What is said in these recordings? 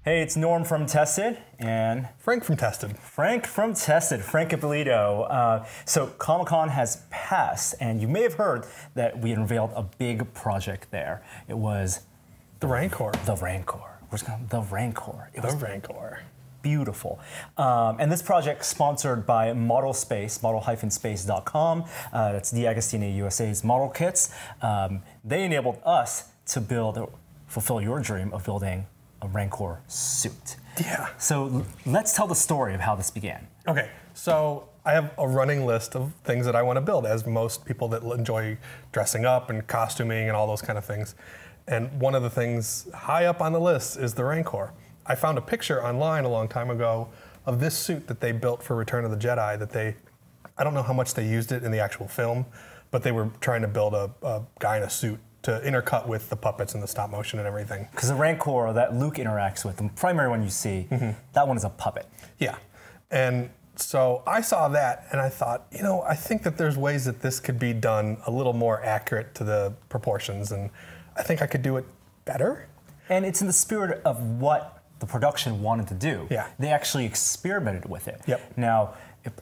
Hey, it's Norm from Tested and Frank from Tested. Frank Ippolito. So Comic-Con has passed, and you may have heard that we unveiled a big project there. It was The Rancor. The Rancor. The Rancor. It was Rancor. Beautiful. And this project sponsored by Model Space, model-space.com. That's D'Agostino USA's model kits. They enabled us to fulfill your dream of building a Rancor suit. Yeah. So let's tell the story of how this began. Okay, so I have a running list of things that I want to build, as most people that enjoy dressing up and costuming and all those kind of things. And one of the things high up on the list is the Rancor. I found a picture online a long time ago of this suit that they built for Return of the Jedi I don't know how much they used it in the actual film, but they were trying to build a guy in a suit to intercut with the puppets and the stop motion and everything. Because the Rancor that Luke interacts with, the primary one you see, that one is a puppet. Yeah. And so I saw that and I thought, I think that there's ways that this could be done a little more accurate to the proportions, and I think I could do it better. And it's in the spirit of what the production wanted to do. Yeah. They actually experimented with it. Yep. Now,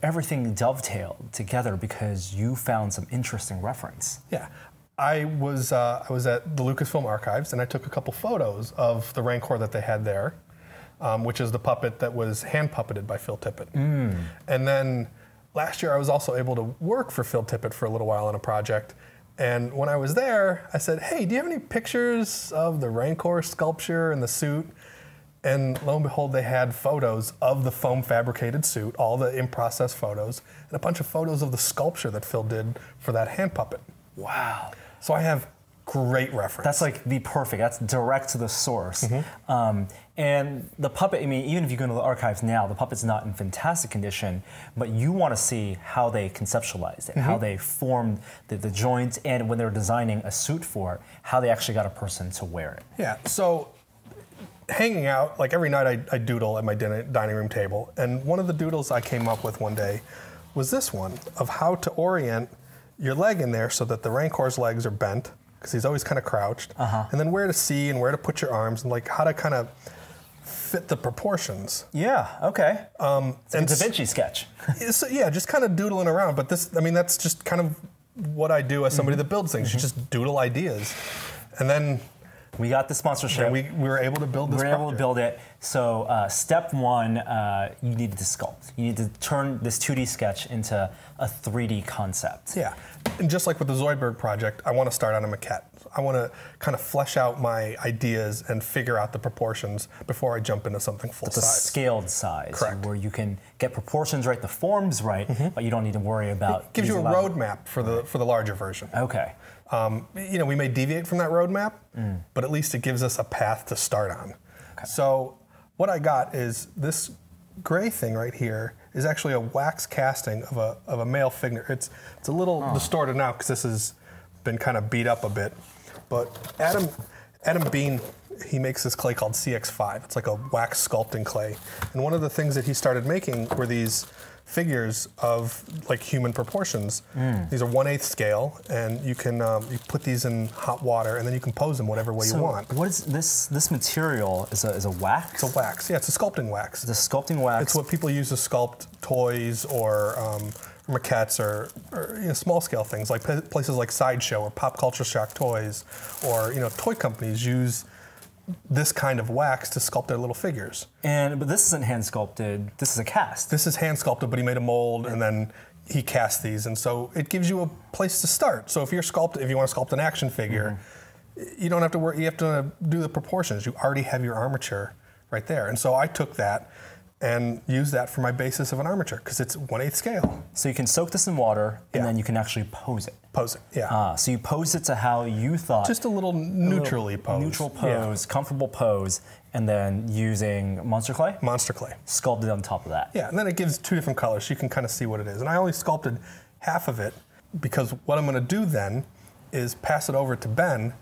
everything dovetailed together because you found some interesting reference. Yeah. I was at the LucasFilm archives, and I took a couple photos of the Rancor that they had there, which is the puppet that was hand puppeted by Phil Tippett. And then last year I was also able to work for Phil Tippett for a little while on a project. And when I was there, I said, hey, do you have any pictures of the Rancor sculpture and the suit? And lo and behold, they had photos of the foam fabricated suit, all the in-process photos, and a bunch of photos of the sculpture that Phil did for that hand puppet. Wow. So I have great reference. That's like the perfect, that's direct to the source. And the puppet, I mean, even if you go into the archives now, the puppet's not in fantastic condition, but you want to see how they conceptualized it, how they formed the joints, and when they were designing a suit for it, how they actually got a person to wear it. Yeah, so hanging out, like every night I doodle at my dining room table, and one of the doodles I came up with one day was this one, of how to orient your leg in there so that the Rancor's legs are bent, because he's always kind of crouched, and then where to see and where to put your arms, and like how to kind of fit the proportions. Yeah, okay. It's and a Da Vinci sketch. So, yeah, just kind of doodling around, but this, I mean, that's just kind of what I do as somebody that builds things. You just doodle ideas. And then we got the sponsorship. We were able to build this project. We were able to build it. So step one, you needed to sculpt. You need to turn this 2D sketch into a 3D concept. Yeah, and just like with the Zoidberg project, I want to start on a maquette. I want to kind of flesh out my ideas and figure out the proportions before I jump into something full size. The scaled size. Correct. Where you can get proportions right, the forms right, but you don't need to worry about... It gives you a roadmap for the larger version. Okay. We may deviate from that roadmap, but at least it gives us a path to start on. Okay. So what I got is this gray thing right here is actually a wax casting of a male figure. It's a little distorted now because this has been kind of beat up a bit. But Adam Bean, he makes this clay called CX5. It's like a wax sculpting clay. And one of the things that he started making were these figures of like human proportions. These are 1/8 scale, and you can you put these in hot water, and then you can pose them whatever way you want. What is this? This material is a wax? It's a wax. Yeah, it's a sculpting wax. The sculpting wax. It's what people use to sculpt toys or maquettes or small scale things like places like Sideshow or Pop Culture Shock Toys, or toy companies use this kind of wax to sculpt their little figures. But this isn't hand sculpted, this is a cast. This is hand sculpted, but he made a mold and then he cast these, and so it gives you a place to start. So if you want to sculpt an action figure, you don't have to worry, you have to do the proportions. You already have your armature right there. And so I took that and use that for my basis of an armature, because it's 1/8 scale. So you can soak this in water, and then you can actually pose it. Pose it, yeah. So you pose it to how you thought. Just a little neutrally posed. Neutral pose, comfortable pose, and then using monster clay? Monster clay. Sculpted on top of that. Yeah, and then it gives 2 different colors, so you can kind of see what it is. And I only sculpted half of it, because what I'm going to do then is pass it over to Ben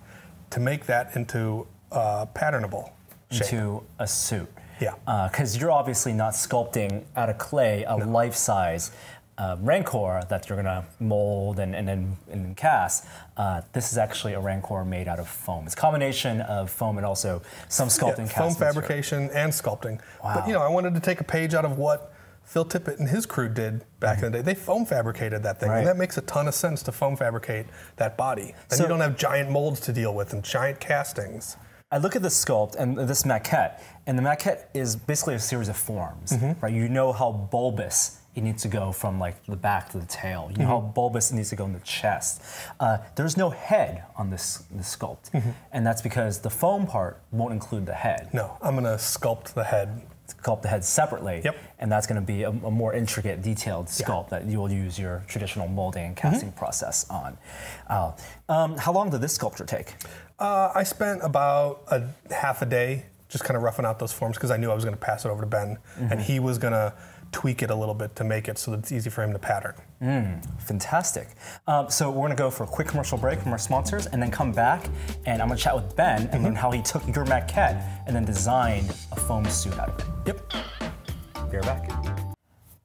to make that into patternable shape. Into a suit. Yeah. Because you're obviously not sculpting out of clay a life-size Rancor that you're gonna mold and then cast, this is actually a Rancor made out of foam. It's a combination of foam and also some sculpting cast foam material. fabrication and sculpting. Wow. But I wanted to take a page out of what Phil Tippett and his crew did back in the day. They foam fabricated that thing, and that makes a ton of sense to foam fabricate that body. Then you don't have giant molds to deal with and giant castings. I look at this sculpt and this maquette, and the maquette is basically a series of forms, right? You know how bulbous it needs to go from like the back to the tail. You know how bulbous it needs to go in the chest. There's no head on this sculpt, and that's because the foam part won't include the head. No, I'm gonna sculpt the head. Sculpt the head separately, and that's going to be a more intricate, detailed sculpt that you will use your traditional molding and casting process on. How long did this sculpture take? I spent about half a day just kind of roughing out those forms because I knew I was going to pass it over to Ben, and he was going to tweak it a little bit to make it so that it's easy for him to pattern. Fantastic. So we're going to go for a quick commercial break from our sponsors and then come back and I'm going to chat with Ben and learn how he took your maquette and then designed a foam suit out of it. Yep. Be right back.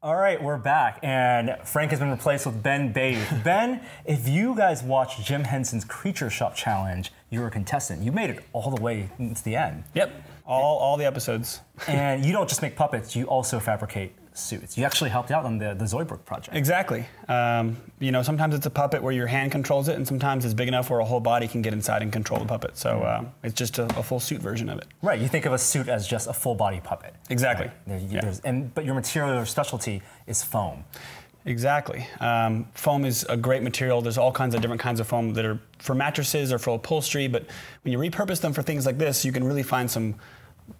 All right, we're back, and Frank has been replaced with Ben Bayouth. Ben, if you guys watched Jim Henson's Creature Shop Challenge, you were a contestant. You made it all the way to the end. Yep, all the episodes. And you don't just make puppets, you also fabricate suits. You actually helped out on the Zoidberg project. Exactly. Sometimes it's a puppet where your hand controls it, and sometimes it's big enough where a whole body can get inside and control the puppet. So it's just a full suit version of it. Right, you think of a suit as just a full body puppet. Exactly. Right? But your material or specialty is foam. Exactly. Foam is a great material. There's all kinds of different kinds of foam that are for mattresses or for upholstery, but when you repurpose them for things like this, you can really find some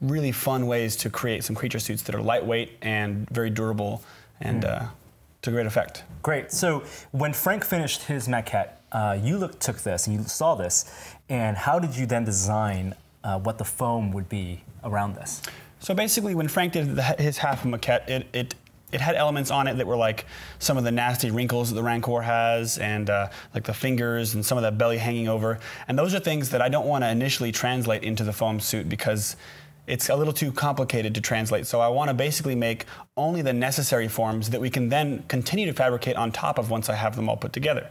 really fun ways to create some creature suits that are lightweight and very durable and to great effect. Great. So when Frank finished his maquette, you took this and you saw this, and how did you then design what the foam would be around this? So basically, when Frank did his half maquette, it had elements on it that were like some of the nasty wrinkles that the Rancor has, and like the fingers and some of that belly hanging over. And those are things that I don't want to initially translate into the foam suit because it's a little too complicated to translate. So I want to basically make only the necessary forms that we can then continue to fabricate on top of once I have them all put together.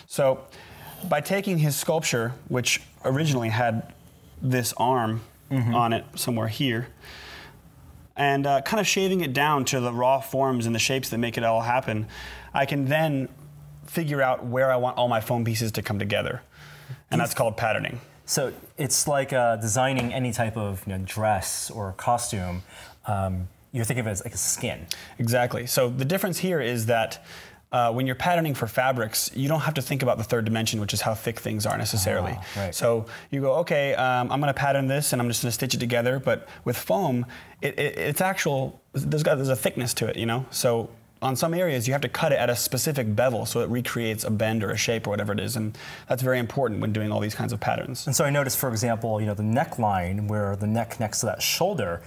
So by taking his sculpture, which originally had this arm on it somewhere here, and kind of shaving it down to the raw forms and the shapes that make it all happen, I can then figure out where I want all my foam pieces to come together. And that's called patterning. So it's like designing any type of dress or costume. You're thinking of it as like a skin. Exactly. So the difference here is that when you're patterning for fabrics, you don't have to think about the third dimension, which is how thick things are necessarily. Right. So you go, okay, I'm going to pattern this, and I'm just going to stitch it together. But with foam, it's actual. There's a thickness to it, So on some areas, you have to cut it at a specific bevel so it recreates a bend or a shape or whatever it is, and that's very important when doing all these kinds of patterns. And so I noticed, for example, the neckline where the neck connects to that shoulder.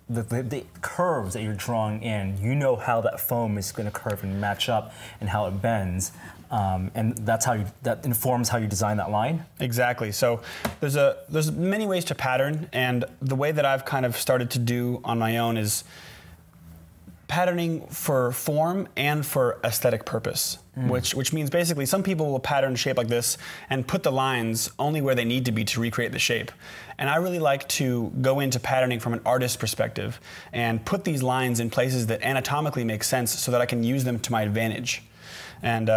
The curves that you're drawing in, you know how that foam is going to curve and match up and how it bends, and that informs how you design that line. Exactly. So there's many ways to pattern, and the way that I've kind of started to do on my own is patterning for form and for aesthetic purpose, which means basically some people will pattern a shape like this and put the lines only where they need to be to recreate the shape. And I really like to go into patterning from an artist's perspective and put these lines in places that anatomically make sense so that I can use them to my advantage. And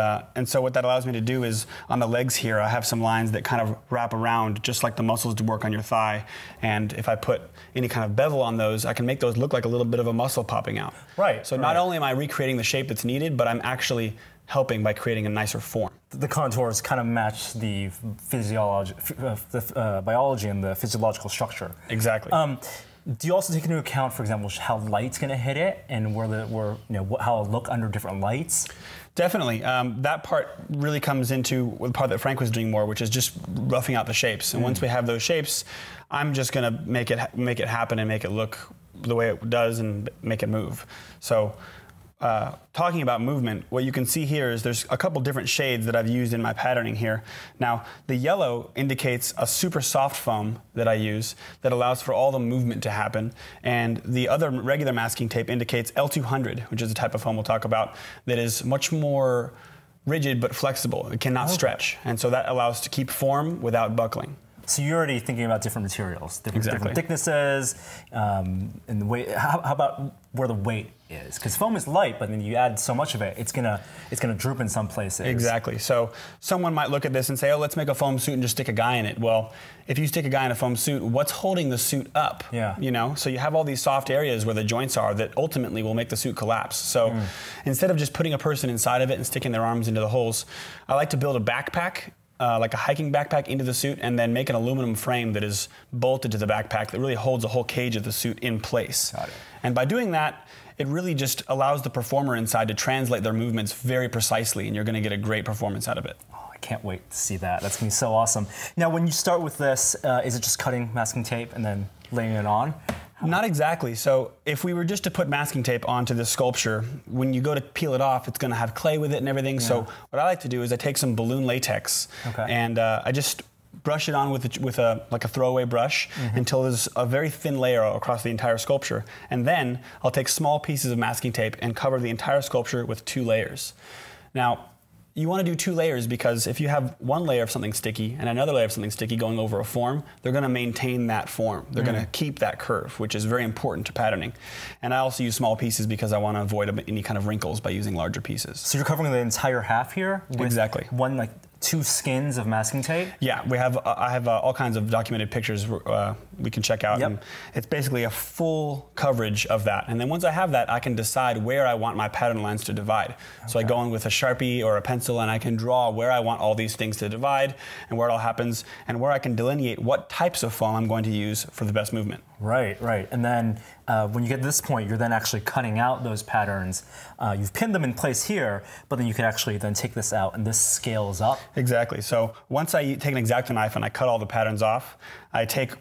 so what that allows me to do is on the legs here, I have some lines that kind of wrap around just like the muscles to work on your thigh. And if I put any kind of bevel on those, I can make those look like a little bit of a muscle popping out. Right. So not only am I recreating the shape that's needed, but I'm actually helping by creating a nicer form. The contours kind of match the biology and the physiological structure. Exactly. Do you also take into account, for example, how light's going to hit it and how it'll look under different lights? Definitely. That part really comes into the part that Frank was doing more, which is just roughing out the shapes. And once we have those shapes, I'm just going to make it happen and make it look the way it does and make it move. So talking about movement, what you can see here is there's a couple different shades that I've used in my patterning here. Now, the yellow indicates a super soft foam that I use that allows for all the movement to happen. And the other regular masking tape indicates L200, which is a type of foam we'll talk about, that is much more rigid but flexible. It cannot stretch. And so that allows to keep form without buckling. So you're already thinking about different materials, different thicknesses, and the weight. How about where the weight is? Because foam is light, but then you add so much of it, it's gonna droop in some places. Exactly. So someone might look at this and say, "Oh, let's make a foam suit and just stick a guy in it." Well, if you stick a guy in a foam suit, what's holding the suit up? Yeah. You know, so you have all these soft areas where the joints are that ultimately will make the suit collapse. So instead of just putting a person inside of it and sticking their arms into the holes, I like to build a backpack. Like a hiking backpack into the suit, and then make an aluminum frame that is bolted to the backpack that really holds the whole cage of the suit in place. Got it. And by doing that, it really just allows the performer inside to translate their movements very precisely, and you're going to get a great performance out of it. Oh, I can't wait to see that. That's going to be so awesome. Now, when you start with this, is it just cutting masking tape and then laying it on? Not exactly. So if we were just to put masking tape onto this sculpture, when you go to peel it off, it's going to have clay with it and everything. Yeah. So what I like to do is I take some balloon latex and I just brush it on with a throwaway brush until there's a very thin layer across the entire sculpture. And then I'll take small pieces of masking tape and cover the entire sculpture with 2 layers. Now, you want to do 2 layers because if you have one layer of something sticky and another layer of something sticky going over a form, they're going to maintain that form. They're going to keep that curve, which is very important to patterning. And I also use small pieces because I want to avoid any kind of wrinkles by using larger pieces. So you're covering the entire half here with exactly. one 2 skins of masking tape? Yeah, I have all kinds of documented pictures we can check out. And it's basically a full coverage of that. And then once I have that, I can decide where I want my pattern lines to divide. So I go in with a Sharpie or a pencil and I can draw where I want all these things to divide and where it all happens and where I can delineate what types of foam I'm going to use for the best movement. Right, right. And then when you get to this point, you're then actually cutting out those patterns. You've pinned them in place here, but then you can actually then take this out and this scales up. Exactly. So once I take an X-Acto knife and I cut all the patterns off, I take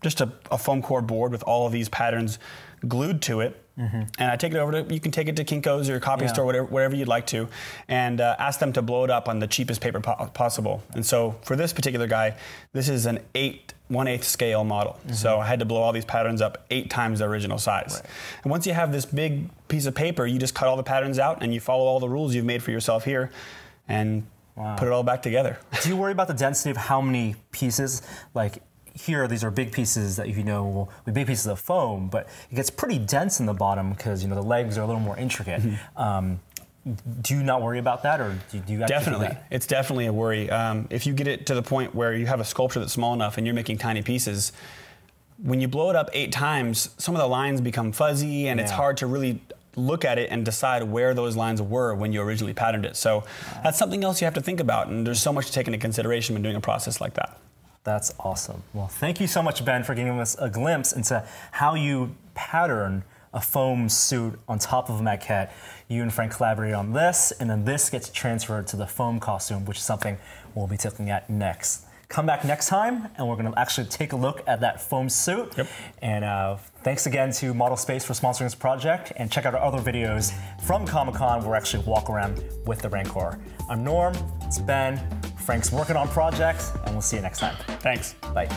just a foam core board with all of these patterns glued to it. And I take it over to, you can take it to Kinko's or your copy store, wherever you'd like to, and ask them to blow it up on the cheapest paper possible. And so for this particular guy, this is an 1/8 scale model. So I had to blow all these patterns up 8 times the original size. Right. And once you have this big piece of paper, you just cut all the patterns out and you follow all the rules you've made for yourself here and put it all back together. Do you worry about the density of how many pieces? Like here, these are big pieces that will be big pieces of foam, but it gets pretty dense in the bottom because the legs are a little more intricate. Do you not worry about that, or do you actually Definitely. do that? It's definitely a worry. If you get it to the point where you have a sculpture that's small enough and you're making tiny pieces, when you blow it up 8 times, some of the lines become fuzzy and it's hard to really look at it and decide where those lines were when you originally patterned it. So that's something else you have to think about, and there's so much to take into consideration when doing a process like that. That's awesome. Well, thank you so much, Ben, for giving us a glimpse into how you pattern a foam suit on top of a maquette. You and Frank collaborated on this, and then this gets transferred to the foam costume, which is something we'll be looking at next. Come back next time, and we're going to actually take a look at that foam suit. And thanks again to Model Space for sponsoring this project, and check out our other videos from Comic-Con where we actually walk around with the Rancor. I'm Norm, it's Ben, Frank's working on projects, and we'll see you next time. Thanks. Bye.